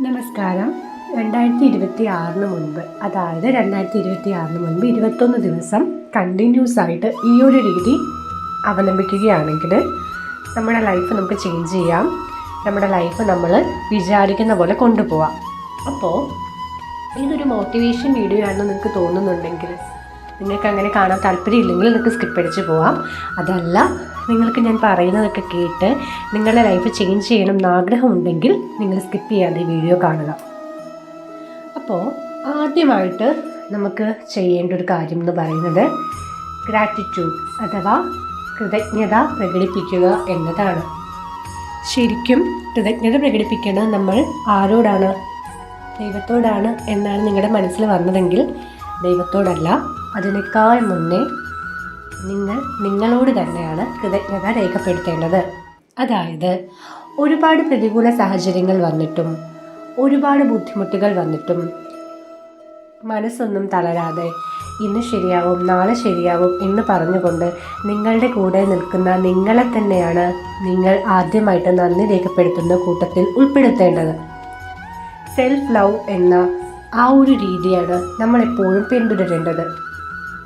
നമസ്കാരം. 2026 മുൻപ്, അതായത് 2026 മുൻപ് 21 ദിവസം കണ്ടിന്യൂസ് ആയിട്ട് ഈ ഒരു രീതി അവലംബിക്കുകയാണെങ്കിൽ നമ്മുടെ ലൈഫ് നമുക്ക് ചേഞ്ച് ചെയ്യാം. നമ്മുടെ ലൈഫ് നമ്മൾ വിചാരിക്കുന്ന പോലെ കൊണ്ടുപോവാം. അപ്പോൾ ഇതൊരു മോട്ടിവേഷൻ വീഡിയോ ആണെന്ന് നിങ്ങൾക്ക് തോന്നുന്നുണ്ടെങ്കിൽ, നിങ്ങൾക്ക് അങ്ങനെ കാണാൻ താല്പര്യമില്ലെങ്കിൽ നിങ്ങൾക്ക് സ്കിപ്പ് അടിച്ച് പോവാം. അതല്ല, നിങ്ങൾക്ക് ഞാൻ പറയുന്നതൊക്കെ കേട്ട് നിങ്ങളുടെ ലൈഫ് ചേഞ്ച് ചെയ്യണം എന്നാഗ്രഹമുണ്ടെങ്കിൽ നിങ്ങൾ സ്കിപ്പ് ചെയ്യാതെ ഈ വീഡിയോ കാണുക. അപ്പോൾ ആദ്യമായിട്ട് നമുക്ക് ചെയ്യേണ്ട ഒരു കാര്യം എന്ന് പറയുന്നത് ഗ്രാറ്റിറ്റ്യൂഡ് അഥവാ കൃതജ്ഞത പ്രകടിപ്പിക്കുക എന്നതാണ്. ശരിക്കും കൃതജ്ഞത പ്രകടിപ്പിക്കേണ്ടത് നമ്മൾ ആരോടാണ്? ദൈവത്തോടാണ് എന്നാണ് നിങ്ങളുടെ മനസ്സിൽ വന്നതെങ്കിൽ ദൈവത്തോടല്ല, അതിനേക്കാൾ മുന്നേ നിങ്ങളോട് തന്നെയാണ് കൃതജ്ഞത രേഖപ്പെടുത്തേണ്ടത്. അതായത് ഒരുപാട് പ്രതികൂല സാഹചര്യങ്ങൾ വന്നിട്ടും ഒരുപാട് ബുദ്ധിമുട്ടുകൾ വന്നിട്ടും മനസ്സൊന്നും തളരാതെ ഇന്ന് ശരിയാവും നാളെ ശരിയാവും എന്ന് പറഞ്ഞുകൊണ്ട് നിങ്ങളുടെ കൂടെ നിൽക്കുന്ന നിങ്ങളെ തന്നെയാണ് നിങ്ങൾ ആദ്യമായിട്ട് നന്ദി രേഖപ്പെടുത്തുന്ന കൂട്ടത്തിൽ ഉൾപ്പെടുത്തേണ്ടത്. സെൽഫ് ലവ് എന്ന ആ ഒരു രീതിയാണ് നമ്മളെപ്പോഴും പിന്തുടരേണ്ടത്.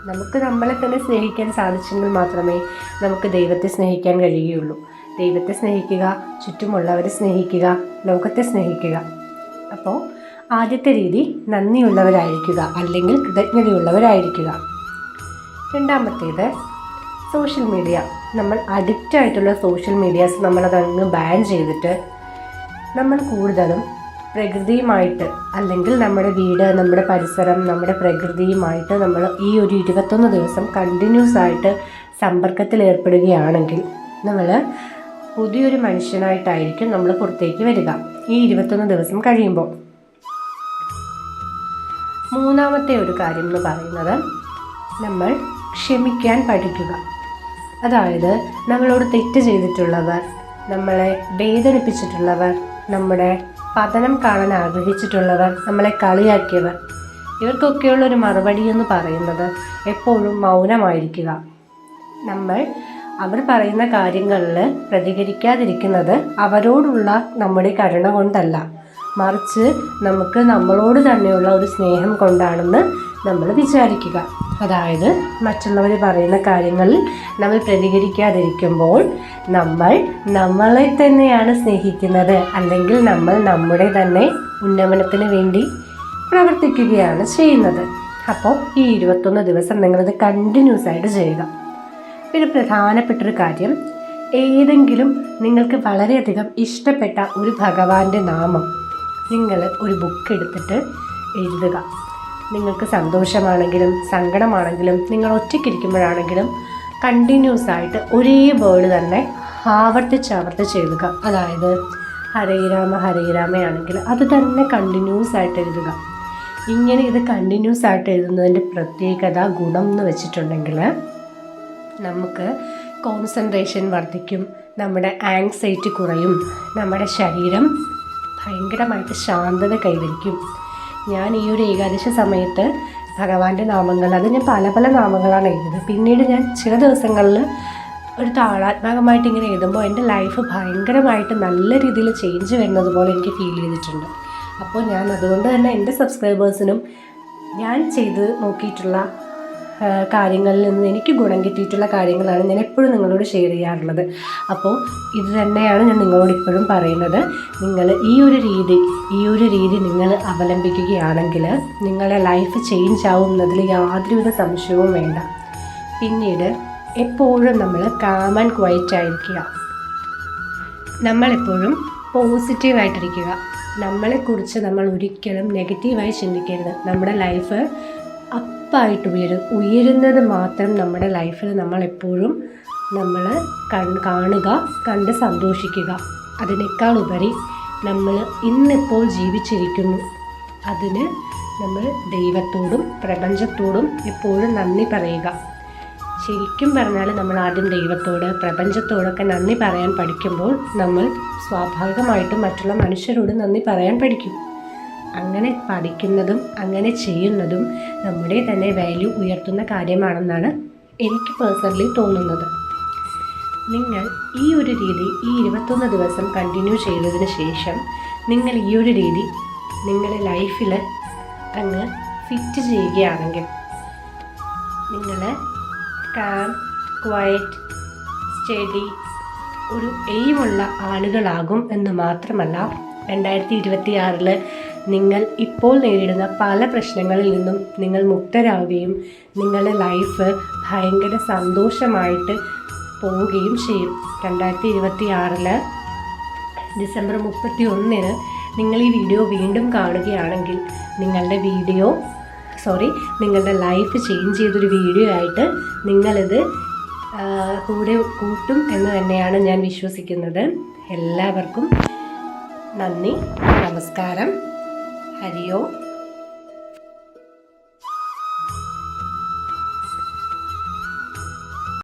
നമുക്ക് നമ്മളെ തന്നെ സ്നേഹിക്കാൻ സാധിച്ചെങ്കിൽ മാത്രമേ നമുക്ക് ദൈവത്തെ സ്നേഹിക്കാൻ കഴിയുകയുള്ളൂ. ദൈവത്തെ സ്നേഹിക്കുക, ചുറ്റുമുള്ളവരെ സ്നേഹിക്കുക, ലോകത്തെ സ്നേഹിക്കുക. അപ്പോൾ ആദ്യത്തെ രീതി നന്ദിയുള്ളവരായിരിക്കുക, അല്ലെങ്കിൽ കൃതജ്ഞതയുള്ളവരായിരിക്കുക. രണ്ടാമത്തേത് സോഷ്യൽ മീഡിയ. നമ്മൾ അഡിക്റ്റ് ആയിട്ടുള്ള സോഷ്യൽ മീഡിയാസ് നമ്മളതങ്ങ് ബാൻ ചെയ്തിട്ട് നമ്മൾ കൂടുതലും പ്രകൃതിയുമായിട്ട്, അല്ലെങ്കിൽ നമ്മുടെ വീട്, നമ്മുടെ പരിസരം, നമ്മുടെ പ്രകൃതിയുമായിട്ട് നമ്മൾ ഈ ഒരു 21 ദിവസം കണ്ടിന്യൂസ് ആയിട്ട് സമ്പർക്കത്തിൽ ഏർപ്പെടുകയാണെങ്കിൽ നമ്മൾ പുതിയൊരു മനുഷ്യനായിട്ടായിരിക്കും നമ്മൾ പുറത്തേക്ക് വരിക ഈ 21 ദിവസം കഴിയുമ്പോൾ. മൂന്നാമത്തെ ഒരു കാര്യം എന്ന് പറയുന്നത് നമ്മൾ ക്ഷമിക്കാൻ പഠിക്കുക. അതായത് നമ്മളോട് തെറ്റ് ചെയ്തിട്ടുള്ളവർ, നമ്മളെ വേദനിപ്പിച്ചിട്ടുള്ളവർ, നമ്മുടെ പതനം കാണാൻ ആഗ്രഹിച്ചിട്ടുള്ളവർ, നമ്മളെ കളിയാക്കിയവർ, ഇവർക്കൊക്കെയുള്ളൊരു മറുപടി എന്ന് പറയുന്നത് എപ്പോഴും മൗനമായിരിക്കുക. നമ്മൾ അവർ പറയുന്ന കാര്യങ്ങളിൽ പ്രതികരിക്കാതിരിക്കുന്നത് അവരോടുള്ള നമ്മുടെ കരുണ കൊണ്ടല്ല, മറിച്ച് നമുക്ക് നമ്മളോട് തന്നെയുള്ള ഒരു സ്നേഹം കൊണ്ടാണെന്ന് നമ്മൾ വിചാരിക്കുക. അതായത് മറ്റുള്ളവർ പറയുന്ന കാര്യങ്ങളിൽ നമ്മൾ പ്രതികരിക്കാതിരിക്കുമ്പോൾ നമ്മൾ നമ്മളെ തന്നെയാണ് സ്നേഹിക്കുന്നത്, അല്ലെങ്കിൽ നമ്മൾ നമ്മുടെ തന്നെ ഉന്നമനത്തിന് വേണ്ടി പ്രവർത്തിക്കുകയാണ് ചെയ്യുന്നത്. അപ്പോൾ ഈ 21 ദിവസം നിങ്ങളത് കണ്ടിന്യൂസ് ആയിട്ട് ചെയ്യുക. പിന്നെ പ്രധാനപ്പെട്ടൊരു കാര്യം, ഏതെങ്കിലും നിങ്ങൾക്ക് വളരെയധികം ഇഷ്ടപ്പെട്ട ഒരു ഭഗവാന്റെ നാമം നിങ്ങൾ ഒരു ബുക്ക് എടുത്തിട്ട് എഴുതുക. നിങ്ങൾക്ക് സന്തോഷമാണെങ്കിലും സങ്കടമാണെങ്കിലും നിങ്ങൾ ഒറ്റയ്ക്കിരിക്കുമ്പോഴാണെങ്കിലും കണ്ടിന്യൂസ് ആയിട്ട് ഒരേ വേർഡ് തന്നെ ആവർത്തിച്ച് എഴുതുക. അതായത് ഹരേ രാമയാണെങ്കിൽ അത് തന്നെ കണ്ടിന്യൂസ് ആയിട്ട് എഴുതുക. ഇങ്ങനെ ഇത് കണ്ടിന്യൂസ് ആയിട്ട് എഴുതുന്നതിൻ്റെ പ്രത്യേകത, ഗുണം എന്ന് വെച്ചിട്ടുണ്ടെങ്കിൽ നമുക്ക് കോൺസെൻട്രേഷൻ വർദ്ധിക്കും, നമ്മുടെ ആങ്സൈറ്റി കുറയും, നമ്മുടെ ശരീരം ഭയങ്കരമായിട്ട് ശാന്തത കൈവരിക്കും. ഞാൻ ഈ ഒരു ഏകാദശി സമയത്ത് ഭഗവാന്റെ നാമങ്ങൾ, അത് ഞാൻ പല നാമങ്ങളാണ് എഴുതുന്നത്. പിന്നീട് ഞാൻ ചില ദിവസങ്ങളിൽ ഒരു താളാത്മകമായിട്ട് ഇങ്ങനെ എഴുതുമ്പോൾ എൻ്റെ ലൈഫ് ഭയങ്കരമായിട്ട് നല്ല രീതിയിൽ ചേഞ്ച് വരുന്നത് പോലെ എനിക്ക് ഫീൽ ചെയ്തിട്ടുണ്ട്. അപ്പോൾ ഞാൻ അതുകൊണ്ട് തന്നെ എൻ്റെ സബ്സ്ക്രൈബേഴ്സിനും ഞാൻ ചെയ്ത് നോക്കിയിട്ടുള്ള കാര്യങ്ങളിൽ നിന്ന് എനിക്ക് ഗുണം കിട്ടിയിട്ടുള്ള കാര്യങ്ങളാണ് ഞാൻ എപ്പോഴും നിങ്ങളോട് ഷെയർ ചെയ്യാറുള്ളത്. അപ്പോൾ ഇത് തന്നെയാണ് ഞാൻ നിങ്ങളോട് ഇപ്പോഴും പറയുന്നത്. നിങ്ങൾ ഈ ഒരു രീതി നിങ്ങൾ അവലംബിക്കുകയാണെങ്കിൽ നിങ്ങളുടെ ലൈഫ് ചേഞ്ച് ആവുന്നതിൽ യാതൊരുവിധ സംശയവും വേണ്ട. പിന്നീട് എപ്പോഴും നമ്മൾ കാം ആൻഡ് ക്വയറ്റ് ആയിരിക്കുക. നമ്മളെപ്പോഴും പോസിറ്റീവായിട്ടിരിക്കുക. നമ്മളെക്കുറിച്ച് നമ്മൾ ഒരിക്കലും നെഗറ്റീവായി ചിന്തിക്കരുത്. നമ്മുടെ ലൈഫ് അപ്പായിട്ട് ഉയരുന്നത് മാത്രം നമ്മുടെ ലൈഫിൽ നമ്മളെപ്പോഴും കാണുക, കണ്ട് സന്തോഷിക്കുക. അതിനേക്കാൾ ഉപരി നമ്മൾ ഇന്നിപ്പോൾ ജീവിച്ചിരിക്കുന്നു, അതിന് നമ്മൾ ദൈവത്തോടും പ്രപഞ്ചത്തോടും എപ്പോഴും നന്ദി പറയുക. ശരിക്കും പറഞ്ഞാൽ നമ്മൾ ആദ്യം ദൈവത്തോട്, പ്രപഞ്ചത്തോടൊക്കെ നന്ദി പറയാൻ പഠിക്കുമ്പോൾ നമ്മൾ സ്വാഭാവികമായിട്ടും മറ്റുള്ള മനുഷ്യരോട് നന്ദി പറയാൻ പഠിക്കും. അങ്ങനെ പഠിക്കുന്നതും അങ്ങനെ ചെയ്യുന്നതും നമ്മുടെ തന്നെ വാല്യൂ ഉയർത്തുന്ന കാര്യമാണെന്നാണ് എനിക്ക് പേഴ്സണലി തോന്നുന്നത്. നിങ്ങൾ ഈ ഒരു രീതി ഈ 21 ദിവസം കണ്ടിന്യൂ ചെയ്തതിന് ശേഷം നിങ്ങൾ ഈ ഒരു രീതി നിങ്ങളുടെ ലൈഫിൽ അങ്ങ് ഫിറ്റ് ചെയ്യുകയാണെങ്കിൽ നിങ്ങൾ കാം, ക്വയറ്റ്, സ്റ്റഡി, ഒരു എയിമുള്ള ആളുകളാകും എന്ന് മാത്രമല്ല 2026 നിങ്ങൾ ഇപ്പോൾ നേരിടുന്ന പല പ്രശ്നങ്ങളിൽ നിന്നും നിങ്ങൾ മുക്തരാകുകയും നിങ്ങളുടെ ലൈഫ് ഭയങ്കര സന്തോഷമായിട്ട് പോവുകയും ചെയ്യും. 2026 ഡിസംബർ 31 നിങ്ങൾ ഈ വീഡിയോ വീണ്ടും കാണുകയാണെങ്കിൽ നിങ്ങളുടെ ലൈഫ് ചേഞ്ച് ചെയ്തൊരു വീഡിയോ ആയിട്ട് നിങ്ങളിത് കൂടെ കൂട്ടും എന്ന് തന്നെയാണ് ഞാൻ വിശ്വസിക്കുന്നത്. എല്ലാവർക്കും നന്ദി, നമസ്കാരം, ഹരി ഓം.